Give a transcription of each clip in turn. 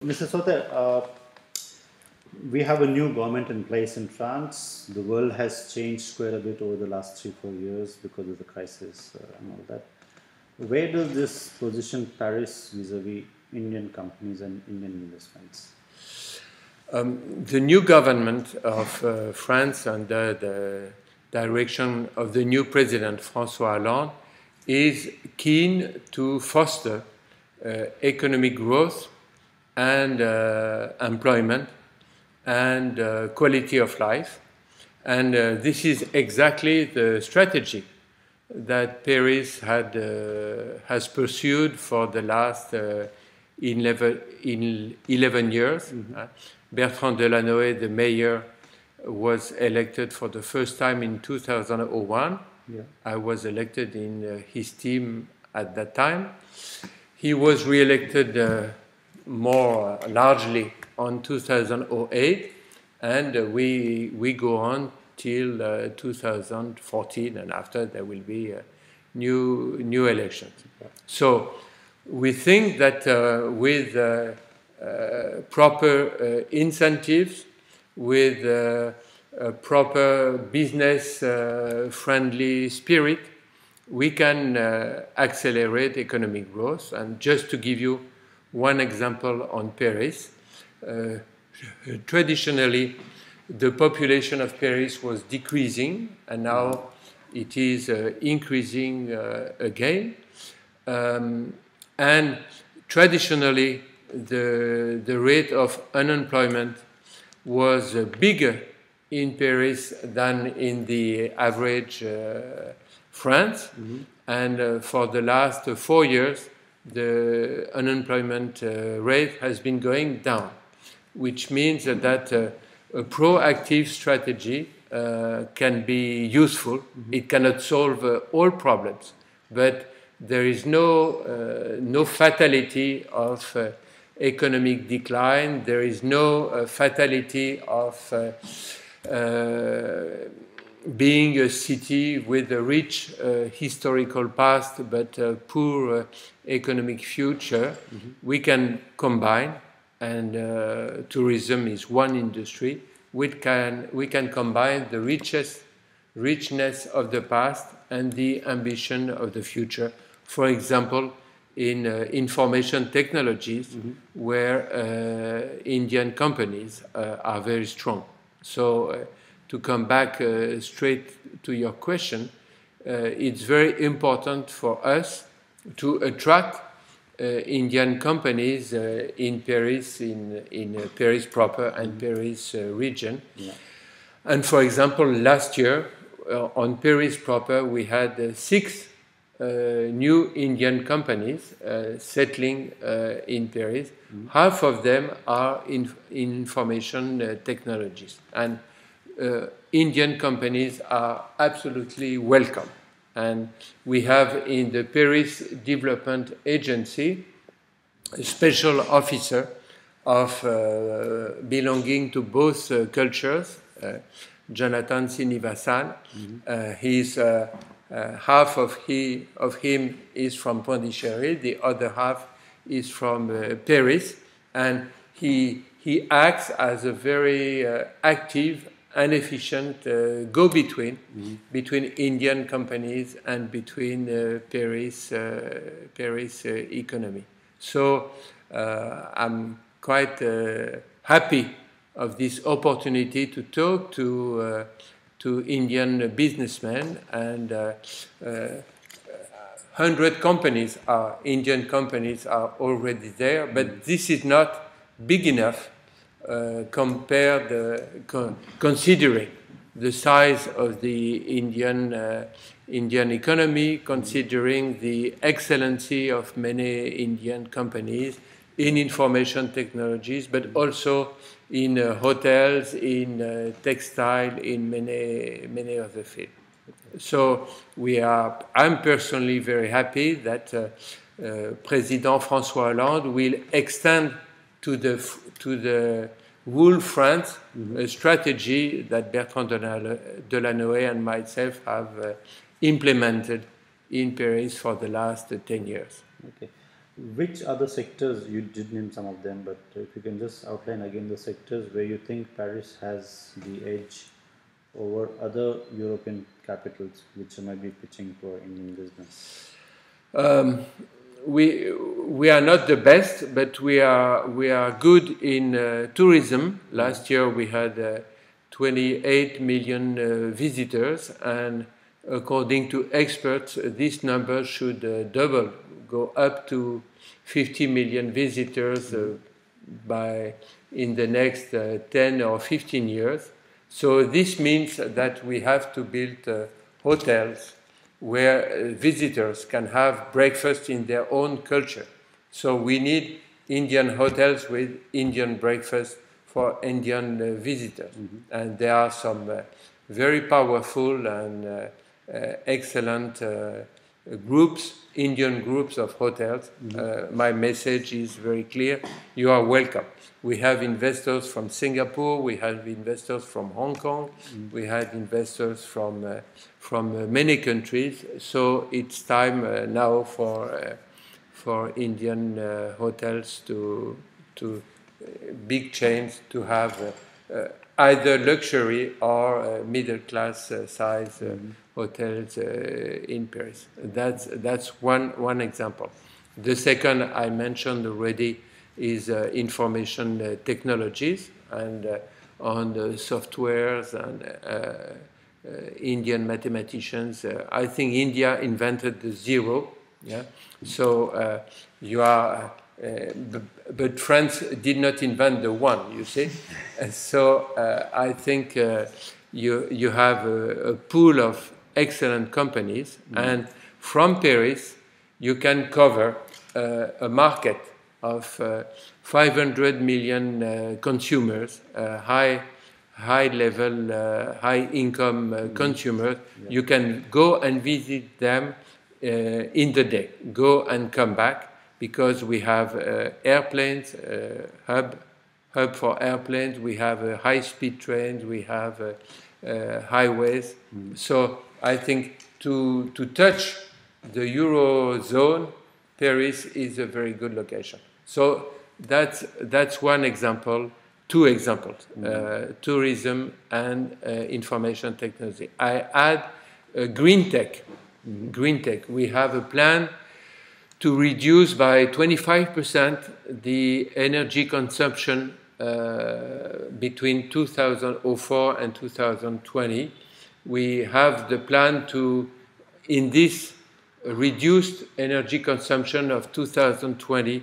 Mr. Sautter, we have a new government in place in France. The world has changed quite a bit over the last 3-4 years because of the crisis and all that. Where does this position Paris vis-a-vis Indian companies and Indian investments? The new government of France, under the direction of the new president, Francois Hollande, is keen to foster economic growth and employment and quality of life. And this is exactly the strategy that Paris has pursued for the last 11 years. Mm-hmm. Bertrand Delanoë, the mayor, was elected for the first time in 2001. Yeah. I was elected in his team at that time. He was re-elected more largely on 2008, and we go on till 2014, and after there will be new elections. Yeah. So we think that with proper incentives, with a proper business-friendly spirit, we can accelerate economic growth. And just to give you one example on Paris, traditionally the population of Paris was decreasing, and now it is increasing again. And traditionally the rate of unemployment was bigger in Paris than in the average France. Mm-hmm. And for the last 4 years, the unemployment rate has been going down, which means that a proactive strategy can be useful. Mm-hmm. It cannot solve all problems, but there is no fatality of economic decline. There is no fatality of being a city with a rich historical past but a poor economic future. Mm-hmm. We can combine, and tourism is one industry. We can combine the richness of the past and the ambition of the future. For example, in information technologies, mm-hmm. where Indian companies are very strong. So to come back straight to your question, it's very important for us to attract Indian companies in Paris, in Paris proper and Paris region. Yeah. And for example, last year on Paris proper, we had 6 new Indian companies settling in Paris. Mm-hmm. Half of them are in information technologies. And Indian companies are absolutely welcome. And we have in the Paris Development Agency a special officer of belonging to both cultures, Jonathan Sinivasan. Mm-hmm. He's half of him is from Pondichéry, the other half is from Paris, and he acts as a very active and efficient go-between mm-hmm. between Indian companies and between Paris economy. So I'm quite happy of this opportunity to talk to Indian businessmen, and 100 companies Indian companies are already there, but this is not big enough considering the size of the Indian economy, considering the excellency of many Indian companies in information technologies, but also in hotels, in textile, in many other fields. So I'm personally very happy that President Francois Hollande will extend to the whole France mm-hmm. a strategy that Bertrand Delanoë and myself have implemented in Paris for the last 10 years. Okay. Which other sectors, you did name some of them, but if you can just outline again the sectors where you think Paris has the edge over other European capitals which might be pitching for Indian business? Um, we are not the best, but we are good in tourism. Last year we had 28 million visitors, and according to experts, this number should double, go up to 50 million visitors by in the next 10 or 15 years. So this means that we have to build hotels where visitors can have breakfast in their own culture. So we need Indian hotels with Indian breakfast for Indian visitors. And there are some very powerful and excellent groups, Indian groups of hotels. My message is very clear. You are welcome. We have investors from Singapore, we have investors from Hong Kong, we have investors from many countries. So it's time now for Indian hotels to big chains to have either luxury or middle class size hotels in Paris. That's one example. The second I mentioned already is information technologies and on the softwares and Indian mathematicians. I think India invented the zero. Yeah, so you are. But France did not invent the one, you see. And so I think you have a pool of excellent companies, and from Paris you can cover a market of 500 million consumers, high level, high income consumers. You can go and visit them in the day, go and come back, because we have airplanes, hub for airplanes, we have high-speed trains, we have highways. So I think to touch the Eurozone, Paris is a very good location. So that's one example, two examples, tourism and information technology. I add green tech. Green tech. We have a plan to reduce by 25% the energy consumption between 2004 and 2020. We have the plan to, in this reduced energy consumption of 2020,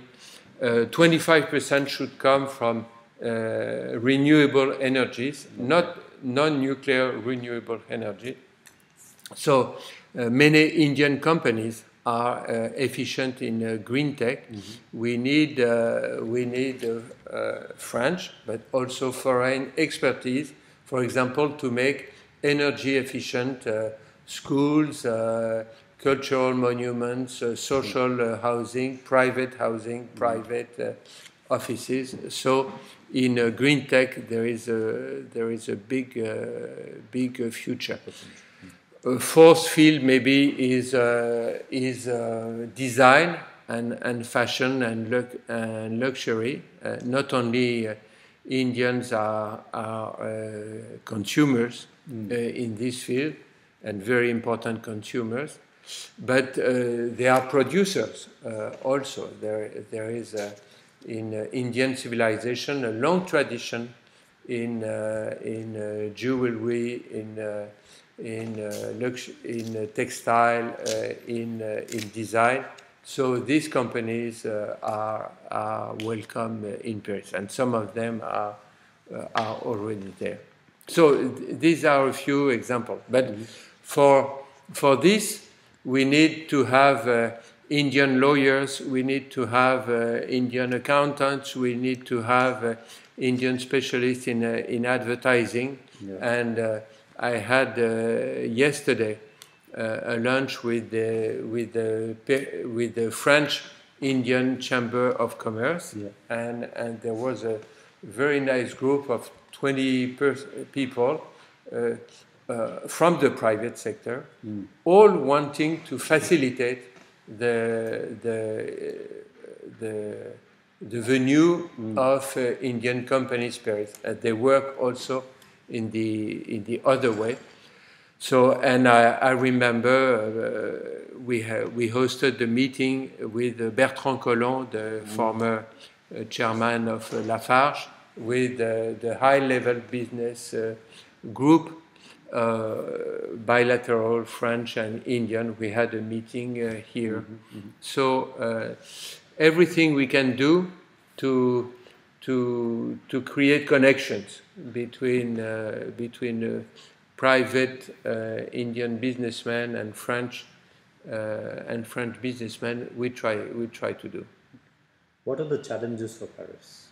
25% should come from renewable energies, not non-nuclear renewable energy. So many Indian companies are efficient in green tech. We need French, but also foreign expertise, for example, to make energy efficient schools, cultural monuments, social housing, private offices. So in green tech there is a big future. Fourth field maybe is design and fashion and luxury. Not only Indians are consumers in this field, and very important consumers, but they are producers also. There is in Indian civilization a long tradition in jewelry, in textile, in design. So these companies are welcome in Paris, and some of them are already there. So these are a few examples. But for this, we need to have Indian lawyers, we need to have Indian accountants, we need to have Indian specialists in advertising. Yeah. And I had yesterday a lunch with the French Indian Chamber of Commerce, yeah. and there was a very nice group of 20 people from the private sector, all wanting to facilitate the the venue of Indian companies, Paris. They work also in the other way. So, and I remember we hosted the meeting with Bertrand Collomb, the former chairman of Lafarge, with the high-level business group, bilateral French and Indian. We had a meeting here. So everything we can do to create connections between private Indian businessmen and French businessmen, we try to do. What are the challenges for Paris?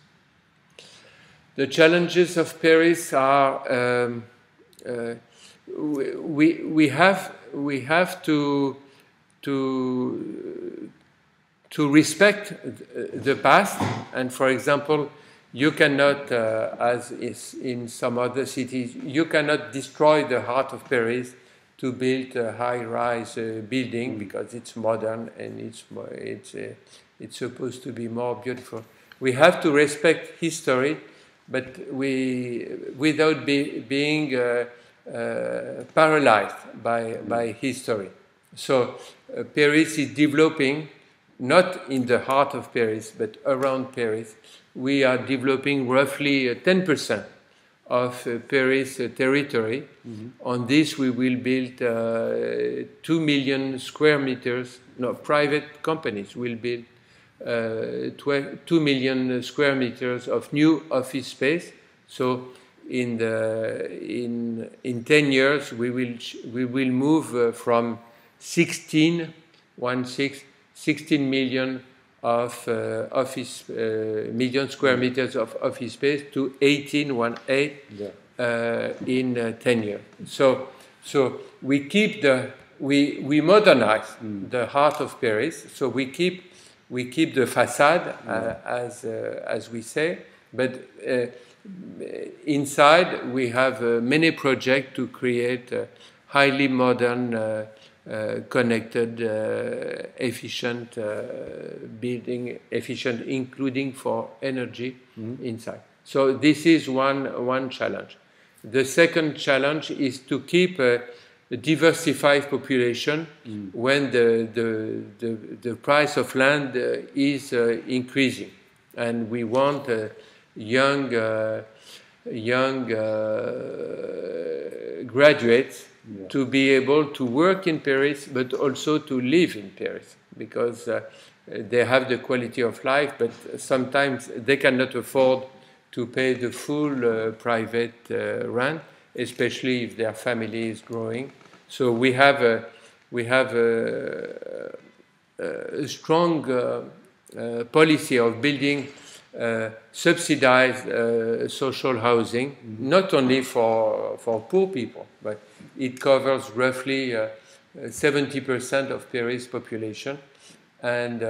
The challenges of Paris are we have to respect the past, and for example, you cannot, as is in some other cities, you cannot destroy the heart of Paris to build a high-rise building because it's modern and it's supposed to be more beautiful. We have to respect history, but without being paralyzed by history. So Paris is developing, not in the heart of Paris, but around Paris. We are developing roughly 10% of Paris territory. On this, we will build 2 million square meters. No, private companies will build 2 million square meters of new office space. So in 10 years, we will move from 16 million of million square meters of office space to 18 in 10 years. So we keep we modernize the heart of Paris. So we keep the facade as we say, but inside we have many projects to create highly modern, connected, efficient building, efficient including for energy inside. So this is one challenge. The second challenge is to keep a diversified population when the price of land is increasing, and we want young graduates to be able to work in Paris, but also to live in Paris, because they have the quality of life, but sometimes they cannot afford to pay the full private rent, especially if their family is growing. So we have a strong policy of building subsidized social housing, not only for poor people, but it covers roughly 70% of Paris population. And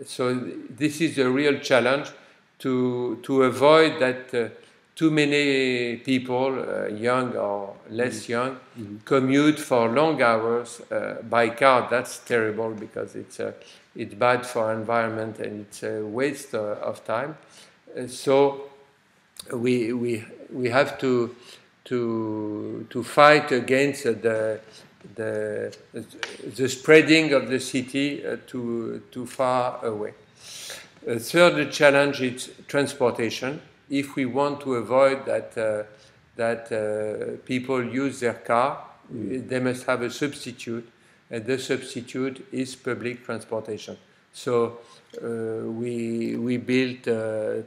so this is a real challenge to avoid that too many people, young or less young, commute for long hours by car. That's terrible because it's bad for environment and it's a waste of time. So we have to fight against the spreading of the city too far away. A third challenge is transportation. If we want to avoid that people use their car, they must have a substitute, and the substitute is public transportation. So we built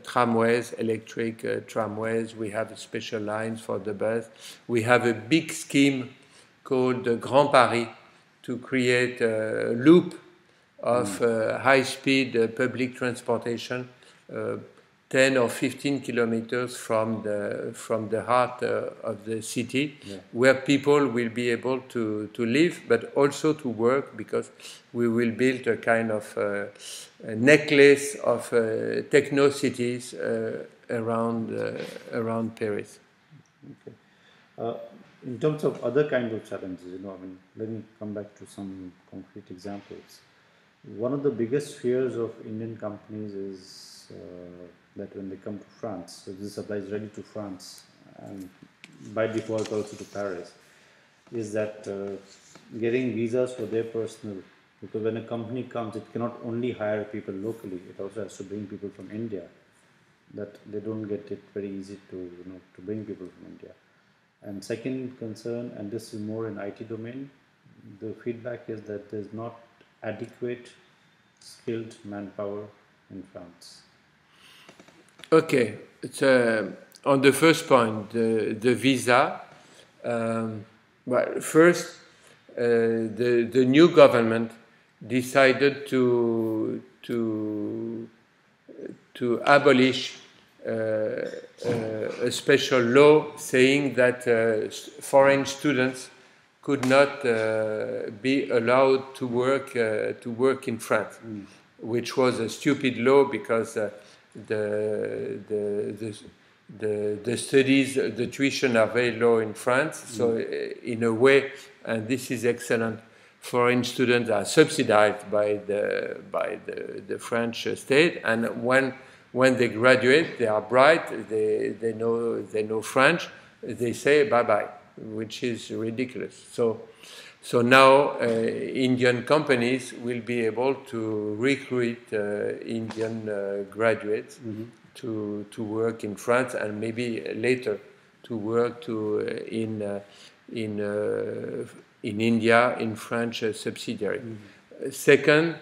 tramways, electric tramways. We have special lines for the bus. We have a big scheme called Grand Paris to create a loop of high-speed public transportation, 10 or 15 kilometers from the heart of the city, where people will be able to live, but also to work, because we will build a kind of a necklace of techno-cities around Paris. Okay. In terms of other kinds of challenges, let me come back to some concrete examples. One of the biggest fears of Indian companies is that when they come to France, so this applies really to France and by default also to Paris, is that getting visas for their personal, because when a company comes, it cannot only hire people locally, it also has to bring people from India. That they don't get it very easy to to bring people from India. And second concern, and this is more in IT domain, the feedback is that there's not adequate skilled manpower in France. Okay, it's, on the first point, the visa. Well, first, the new government decided to abolish a special law saying that foreign students could not be allowed to work in France, which was a stupid law because the studies, the tuition are very low in France. So in a way, and this is excellent, foreign students are subsidized by the French state, and when they graduate, they are bright, they know French, they say bye-bye, which is ridiculous. So now Indian companies will be able to recruit Indian graduates to work in France and maybe later to work in India in French subsidiary. Second,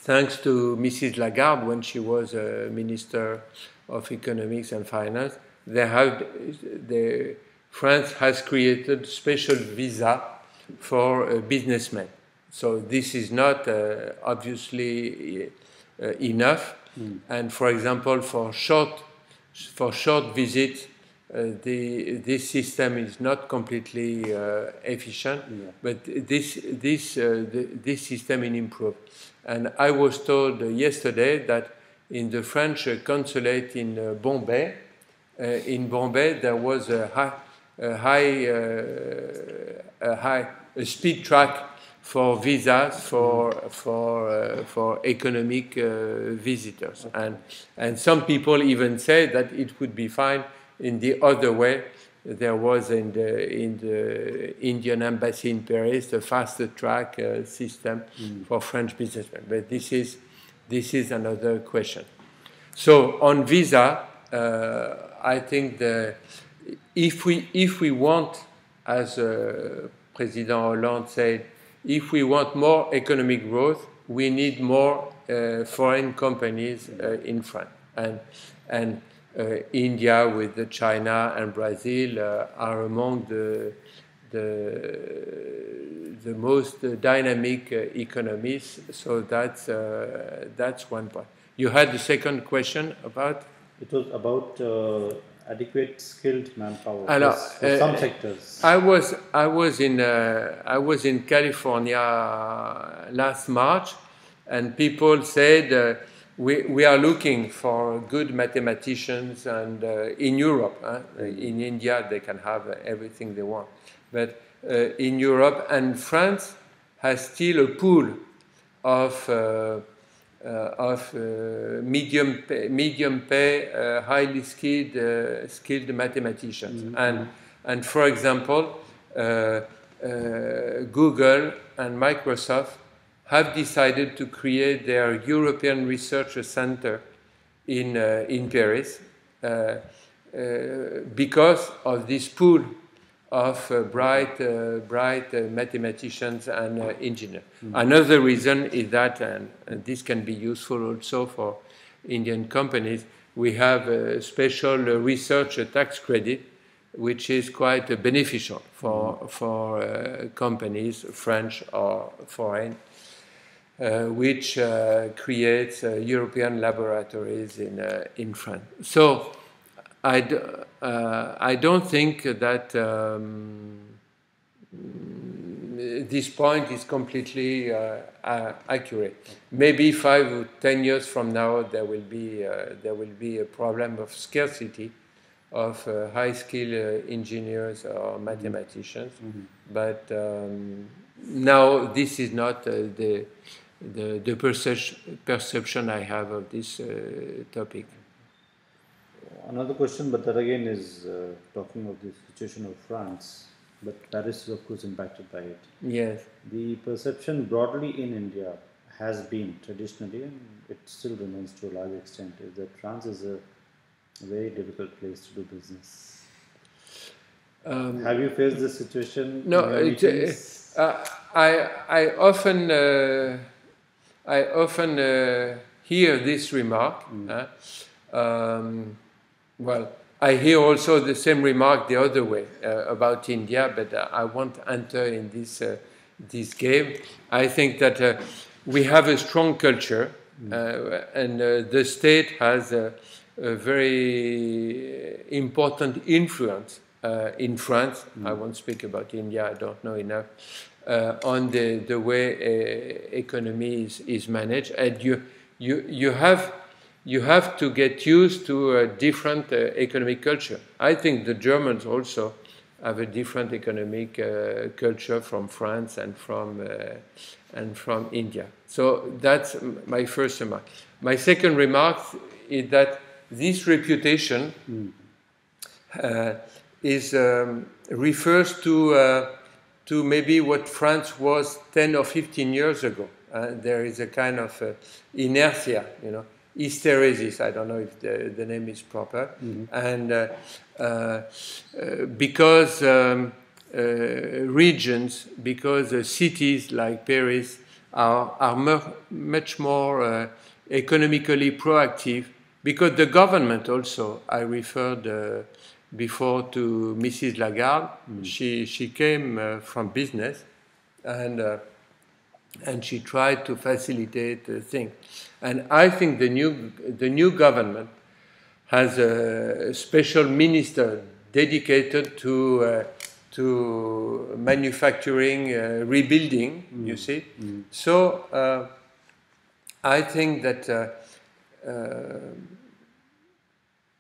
thanks to Mrs. Lagarde when she was Minister of Economics and Finance, France has created special visa for businessmen. So this is not obviously enough. And for example, for short visits, this system is not completely efficient, but this system is improved. And I was told yesterday that in the French consulate in Bombay, there was a speed track for visas for economic visitors, and some people even say that it would be fine in the other way. There was in the Indian embassy in Paris a faster track system for French businessmen, but this is another question. So on visa, I think if we want, as President Hollande said, if we want more economic growth, we need more foreign companies in France. And India with China and Brazil are among the most dynamic economies. So that's one point. You had the second question about? It was about adequate skilled manpower for some sectors. I was in California last March, and people said we are looking for good mathematicians, and in Europe, in India they can have everything they want, but in Europe and France has still a pool of medium pay, highly skilled mathematicians. And for example, Google and Microsoft have decided to create their European Research Center in Paris because of this pool of bright mathematicians and engineers. Another reason is that, and this can be useful also for Indian companies, we have a special research tax credit, which is quite beneficial for companies, French or foreign, which creates European laboratories in France. So I don't think that this point is completely accurate. Maybe 5 or 10 years from now, there will be a problem of scarcity of high-skilled engineers or mathematicians. But now this is not the the perception I have of this topic. Another question, but that again is talking of the situation of France, but Paris is of course impacted by it. Yes. The perception broadly in India has been traditionally, and it still remains to a large extent, is that France is a very difficult place to do business. Have you faced this situation? No, in your meetings? I often hear this remark. Well, I hear also the same remark the other way about India, but I won't enter in this game. I think that we have a strong culture, and the state has a very important influence in France. I won't speak about India, I don't know enough, on the way economy is managed. And you have to get used to a different economic culture. I think the Germans also have a different economic culture from France and from India. So that's my first remark. My second remark is that this reputation refers to maybe what France was 10 or 15 years ago. There is a kind of inertia, hysteresis, I don't know if the name is proper, and because regions, because cities like Paris are much more economically proactive, because the government also, I referred before to Mrs. Lagarde, she came from business, and she tried to facilitate things. And I think the new government has a special minister dedicated to manufacturing, rebuilding. You see. So I think that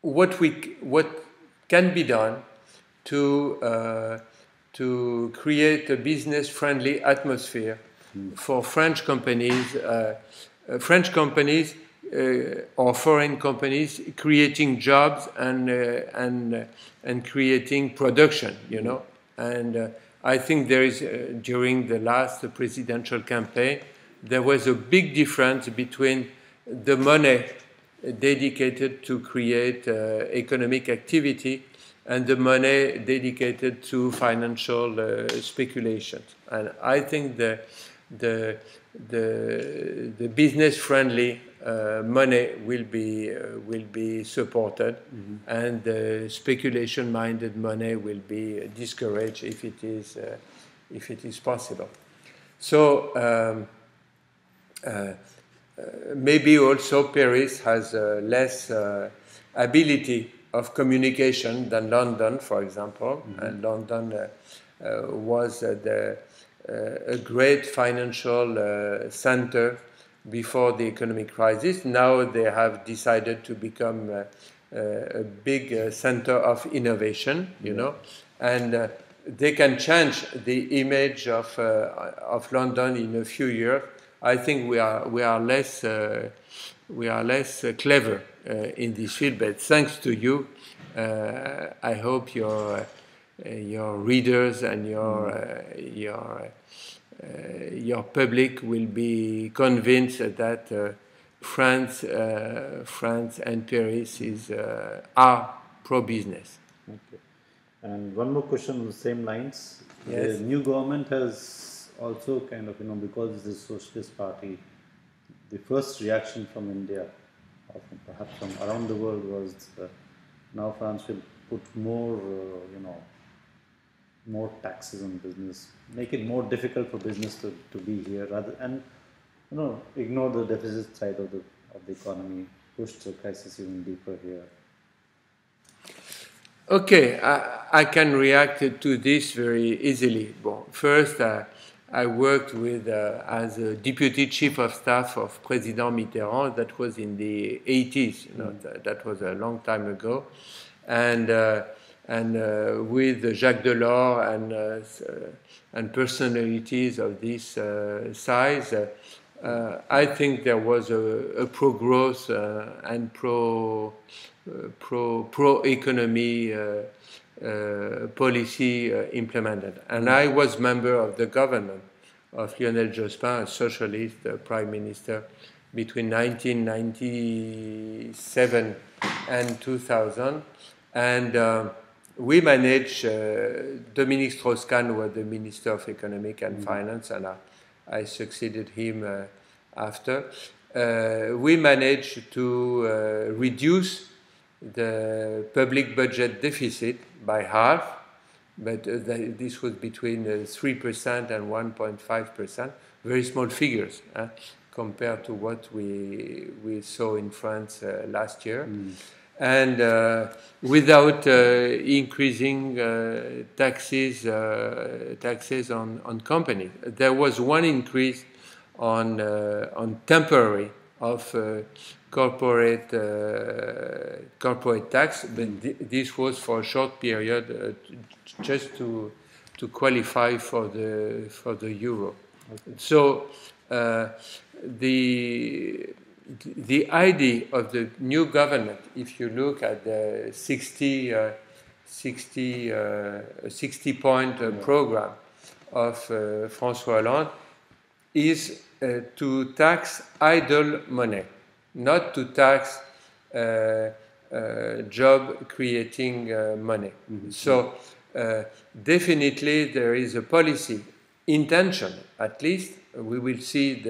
what can be done to create a business-friendly atmosphere for French companies. French companies or foreign companies creating jobs and creating production, And I think there is during the last presidential campaign there was a big difference between the money dedicated to create economic activity and the money dedicated to financial speculations. And I think the business-friendly money will be supported, and the speculation-minded money will be discouraged if it is possible. So maybe also Paris has less ability of communication than London, for example, and London was a great financial center before the economic crisis. Now they have decided to become a big center of innovation, and they can change the image of London in a few years. I think we are less clever in this field, but thanks to you, I hope your readers and your public will be convinced that France and Paris are pro-business. Okay. And one more question on the same lines. Yes. The new government has also kind of, because it's a Socialist Party, the first reaction from India, or perhaps from around the world, was now France will put more, more taxes on business, make it more difficult for business to be here, and ignore the deficit side of the economy, push the crisis even deeper here. Okay, I can react to this very easily. Well, first, I worked with as a deputy chief of staff of President Mitterrand. That was in the 80s. That was a long time ago, and with Jacques Delors and personalities of this size, I think there was a pro-growth and pro-economy policy implemented. And I was member of the government of Lionel Jospin, a socialist prime minister, between 1997 and 2000. And we managed, Dominique Strauss-Kahn was the Minister of Economic and Finance, and I succeeded him after. We managed to reduce the public budget deficit by half, but this was between 3% and 1.5%, very small figures compared to what we saw in France last year. And without increasing taxes on companies. There was one increase on temporary of corporate tax, but this was for a short period, just to qualify for the euro. Okay. So the idea of the new government, if you look at the 60-point program of Francois Hollande, is to tax idle money, not to tax job-creating money. So definitely there is a policy, intention at least, we will see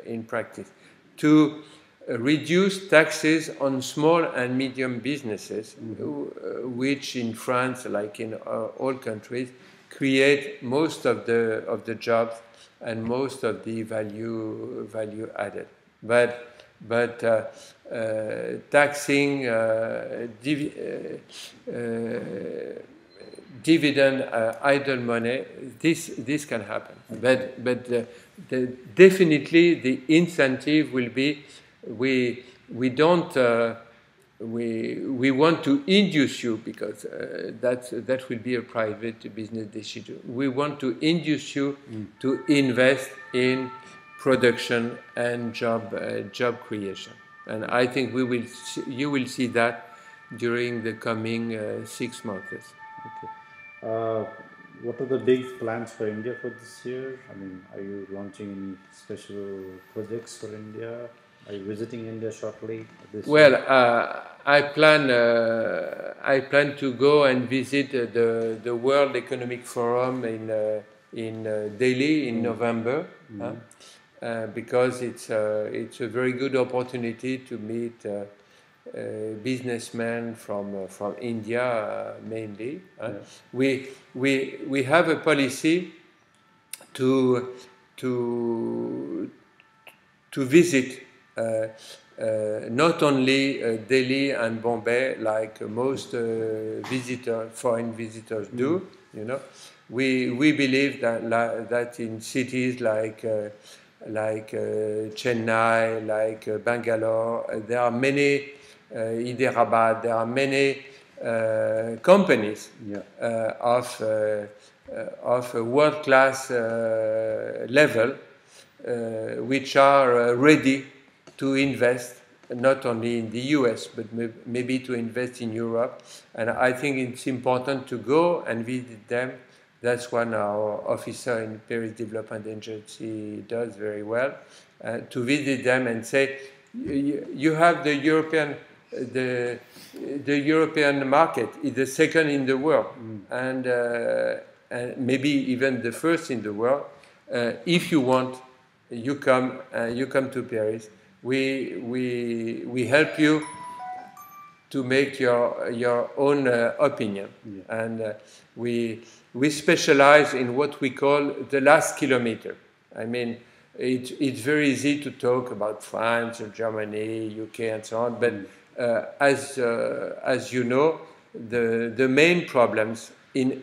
in practice, to reduce taxes on small and medium businesses, which in France, like in all countries, create most of the jobs and most of the value added. But taxing dividend idle money, this can happen. But definitely the incentive will be we want to induce you, because that will be a private business decision. We want to induce you to invest in production and job creation, and I think you will see that during the coming 6 months. Okay. What are the big plans for India for this year? I mean, are you launching any special projects for India? Are you visiting India shortly? Well, I plan to go and visit the World Economic Forum in Delhi in November, because it's a very good opportunity to meet businessmen from India mainly. We have a policy to visit not only Delhi and Bombay like most foreign visitors do. You know, we believe that in cities like Chennai, like Bangalore, there are many Hyderabad. There are many companies of a world-class level, which are ready to invest not only in the US, but maybe to invest in Europe. And I think it's important to go and visit them. That's what our officer in Paris Development Agency does very well, to visit them and say, you have the European market is the second in the world, and maybe even the first in the world. If you want, you come to Paris. We help you to make your own opinion, and we specialize in what we call the last kilometer. I mean, it's very easy to talk about France or Germany, UK, and so on, but as you know, the main problems in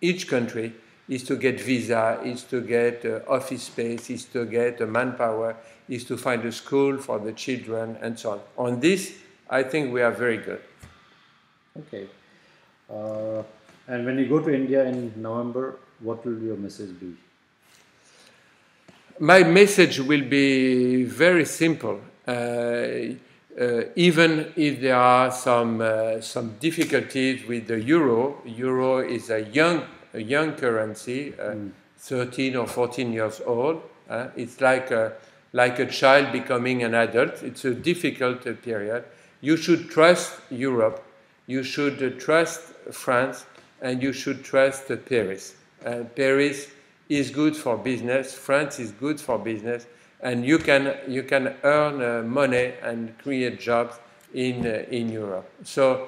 each country is to get visa, is to get office space, is to get manpower, is to find a school for the children, and so on. On this, I think we are very good. Okay. And when you go to India in November, what will your message be? My message will be very simple. Even if there are some difficulties with the euro, euro is a young currency, 13 or 14 years old. It's like a child becoming an adult. It's a difficult period. You should trust Europe. You should trust France, and you should trust Paris. Paris is good for business. France is good for business. And you can earn money and create jobs in Europe. So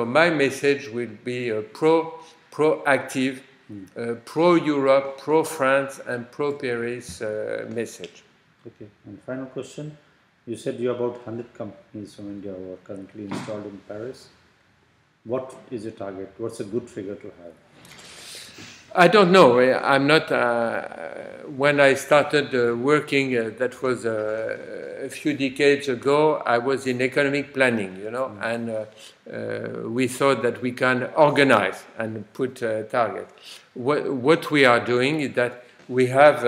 my message will be a proactive, pro-Europe, pro-France, and pro-Paris message. Okay. And final question. You said you have about 100 companies from India who are currently installed in Paris. What is your target? What's a good figure to have? I don't know. I'm not. When I started working, that was a few decades ago. I was in economic planning, and we thought that we can organize and put targets. What we are doing is that we have,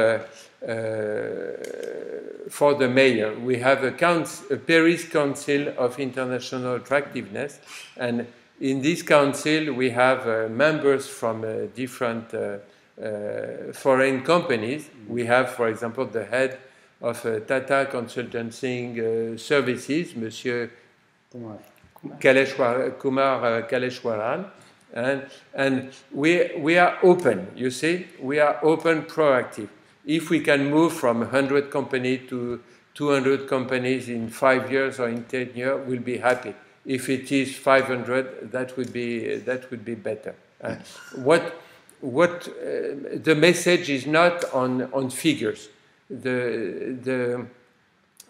for the mayor, we have a Paris Council of International Attractiveness, and in this council, we have members from different foreign companies. We have, for example, the head of Tata Consulting Services, Monsieur Kumar Kaleshwaran, and we are open. You see, we are open, proactive. If we can move from 100 companies to 200 companies in 5 years or in 10 years, we'll be happy. If it is 500, that would be better. The message is not on figures. The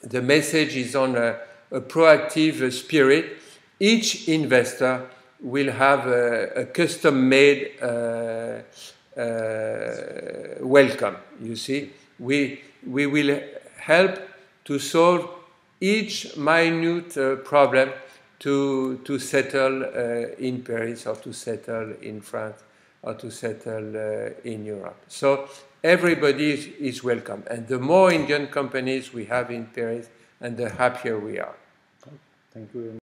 message is on a proactive spirit. Each investor will have a custom-made welcome. You see, we will help to solve each minute problem to settle in Paris, or to settle in France, or to settle in Europe. So everybody is welcome. And the more Indian companies we have in Paris, and the happier we are. Thank you very much.